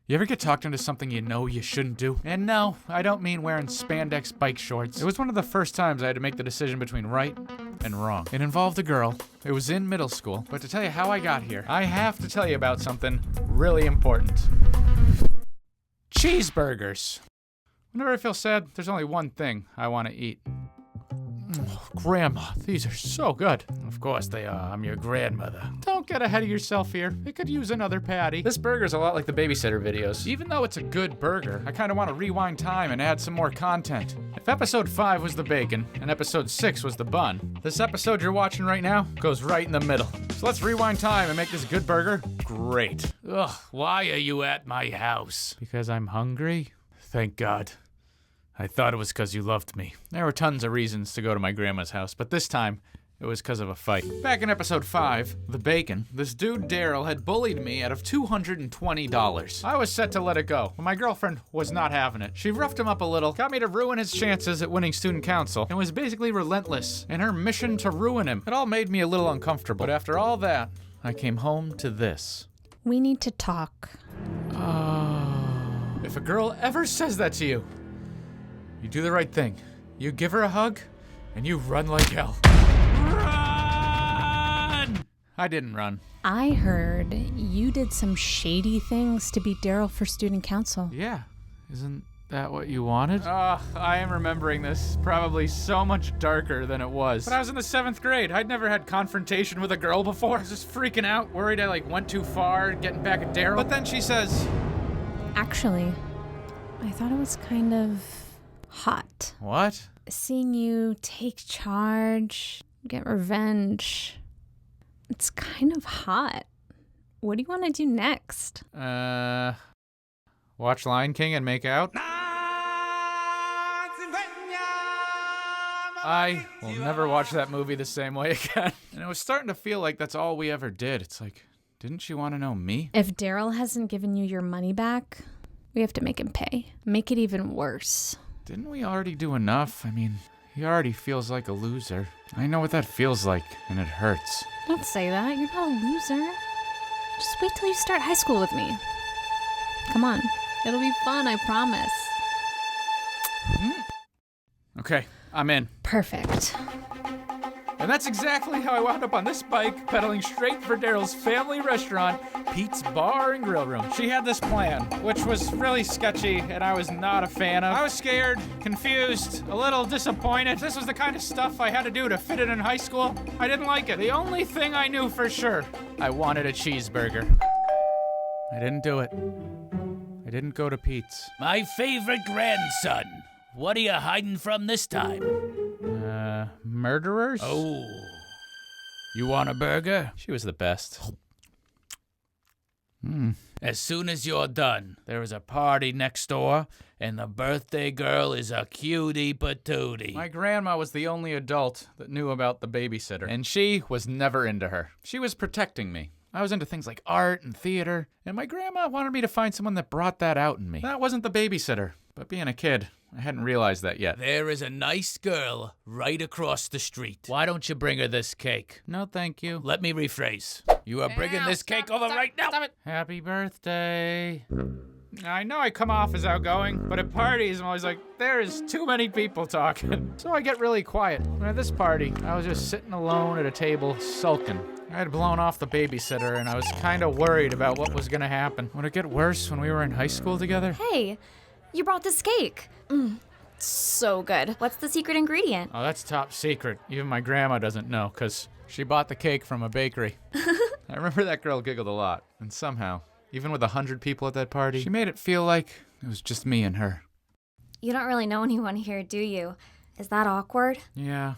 You ever get talked into something you know you shouldn't do? And no, I don't mean wearing spandex bike shorts. It was one of the first times I had to make the decision between right and wrong. It involved a girl. It was in middle school. But to tell you how I got here, I have to tell you about something really important. Cheeseburgers. Whenever I feel sad, there's only one thing I want to eat. Grandma, these are so good. Of course they are. I'm your grandmother. Don't get ahead of yourself here. It could use another patty. This burger's a lot like the Babysitter videos. Even though it's a good burger, I kind of want to rewind time and add some more content. If episode 5 was the bacon and episode 6 was the bun, this episode you're watching right now goes right in the middle. So let's rewind time and make this good burger great. Ugh, why are you at my house? Because I'm hungry? Thank God. I thought it was because you loved me. There were tons of reasons to go to my grandma's house, but this time, it was because of a fight. Back in episode 5, the bacon, this dude Daryl had bullied me out of $220. I was set to let it go, but my girlfriend was not having it. She roughed him up a little, got me to ruin his chances at winning student council, and was basically relentless in her mission to ruin him. It all made me a little uncomfortable, but after all that, I came home to this. We need to talk. If a girl ever says that to you, you do the right thing. You give her a hug, and you run like hell. Run! I didn't run. I heard you did some shady things to beat Daryl for student council. Yeah. Isn't that what you wanted? I am remembering this. Probably so much darker than it was. But I was in the 7th grade. I'd never had confrontation with a girl before. I was just freaking out, worried I went too far, getting back at Daryl. But then she says... Actually, I thought it was kind of... hot. What? Seeing you take charge, get revenge. It's kind of hot. What do you want to do next? Watch Lion King and make out? I will never watch that movie the same way again. And it was starting to feel like that's all we ever did. It's like, didn't she want to know me? If Daryl hasn't given you your money back, we have to make him pay. Make it even worse. Didn't we already do enough? I mean, he already feels like a loser. I know what that feels like, and it hurts. Don't say that. You're not a loser. Just wait till you start high school with me. Come on. It'll be fun, I promise. Okay, I'm in. Perfect. And that's exactly how I wound up on this bike, pedaling straight for Daryl's family restaurant, Pete's Bar and Grill Room. She had this plan, which was really sketchy, and I was not a fan of. I was scared, confused, a little disappointed. This was the kind of stuff I had to do to fit in high school. I didn't like it. The only thing I knew for sure, I wanted a cheeseburger. I didn't do it. I didn't go to Pete's. My favorite grandson. What are you hiding from this time? Murderers? Oh. You want a burger? She was the best. As soon as you're done, there is a party next door, and the birthday girl is a cutie patootie. My grandma was the only adult that knew about the babysitter, and she was never into her. She was protecting me. I was into things like art and theater, and my grandma wanted me to find someone that brought that out in me. That wasn't the babysitter, but being a kid, I hadn't realized that yet. There is a nice girl right across the street. Why don't you bring her this cake? No, thank you. Let me rephrase. You are bringing this cake over right now. Stop it. Happy birthday. I know I come off as outgoing, but at parties I'm always like, there is too many people talking. So I get really quiet. And at this party, I was just sitting alone at a table, sulking. I had blown off the babysitter, and I was kind of worried about what was going to happen. Would it get worse when we were in high school together? Hey, you brought this cake. So good. What's the secret ingredient? Oh, that's top secret. Even my grandma doesn't know, because she bought the cake from a bakery. I remember that girl giggled a lot, and somehow, even with 100 people at that party, she made it feel like it was just me and her. You don't really know anyone here, do you? Is that awkward? Yeah.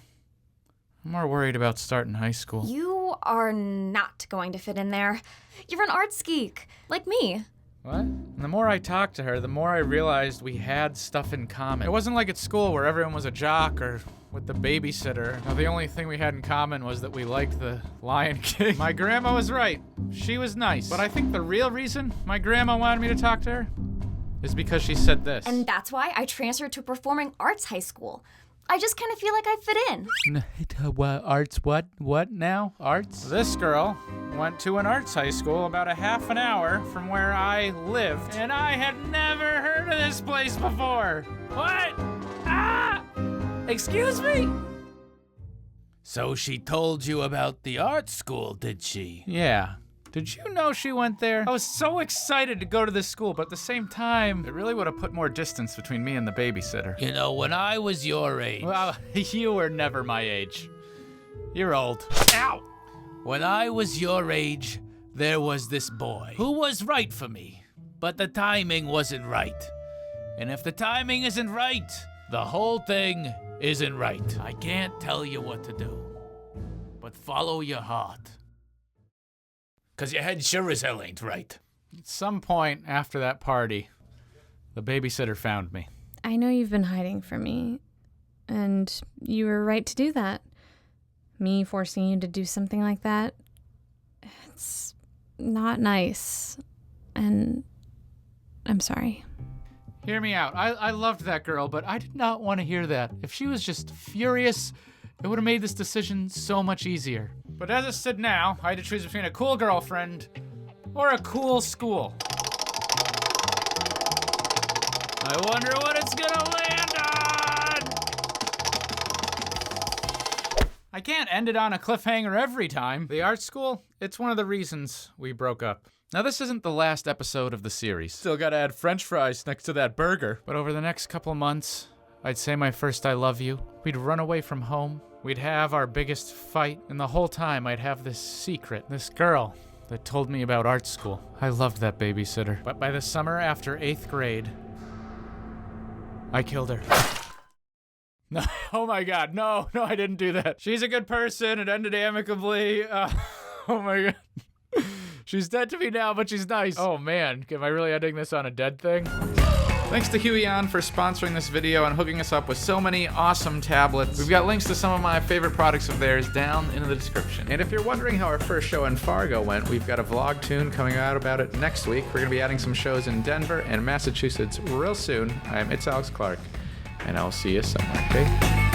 I'm more worried about starting high school. You are not going to fit in there. You're an arts geek, like me. What? And the more I talked to her, the more I realized we had stuff in common. It wasn't like at school where everyone was a jock or with the babysitter. No, the only thing we had in common was that we liked the Lion King. My grandma was right. She was nice. But I think the real reason my grandma wanted me to talk to her is because she said this. And that's why I transferred to a performing arts high school. I just kind of feel like I fit in. What, arts what? What now? Arts? This girl went to an arts high school about a half an hour from where I lived, and I had never heard of this place before. What? Ah! Excuse me? So she told you about the art school, did she? Yeah. Did you know she went there? I was so excited to go to this school, but at the same time, it really would have put more distance between me and the babysitter. You know, when I was your age. Well, you were never my age. You're old. Ow! When I was your age, there was this boy who was right for me, but the timing wasn't right. And if the timing isn't right, the whole thing isn't right. I can't tell you what to do, but follow your heart. 'Cause your head sure as hell ain't right. At some point after that party, the babysitter found me. I know you've been hiding from me, and you were right to do that. Me forcing you to do something like that, it's not nice, and I'm sorry. Hear me out. I loved that girl, but I did not want to hear that. If she was just furious, it would have made this decision so much easier. But as it stood now, I had to choose between a cool girlfriend or a cool school. I wonder what it's gonna land on! I can't end it on a cliffhanger every time. The art school, it's one of the reasons we broke up. Now, this isn't the last episode of the series. Still gotta add french fries next to that burger. But over the next couple months, I'd say my first I love you. We'd run away from home. We'd have our biggest fight. And the whole time, I'd have this secret, this girl that told me about art school. I loved that babysitter. But by the summer after 8th grade, I killed her. No, oh my God, no, I didn't do that. She's a good person. It ended amicably. Oh my God. She's dead to me now, but she's nice. Oh man, am I really ending this on a dead thing? Thanks to Huion for sponsoring this video and hooking us up with so many awesome tablets. We've got links to some of my favorite products of theirs down in the description. And if you're wondering how our first show in Fargo went, we've got a vlog tune coming out about it next week. We're gonna be adding some shows in Denver and Massachusetts real soon. I'm ItsAlexClark, and I'll see you somewhere, okay?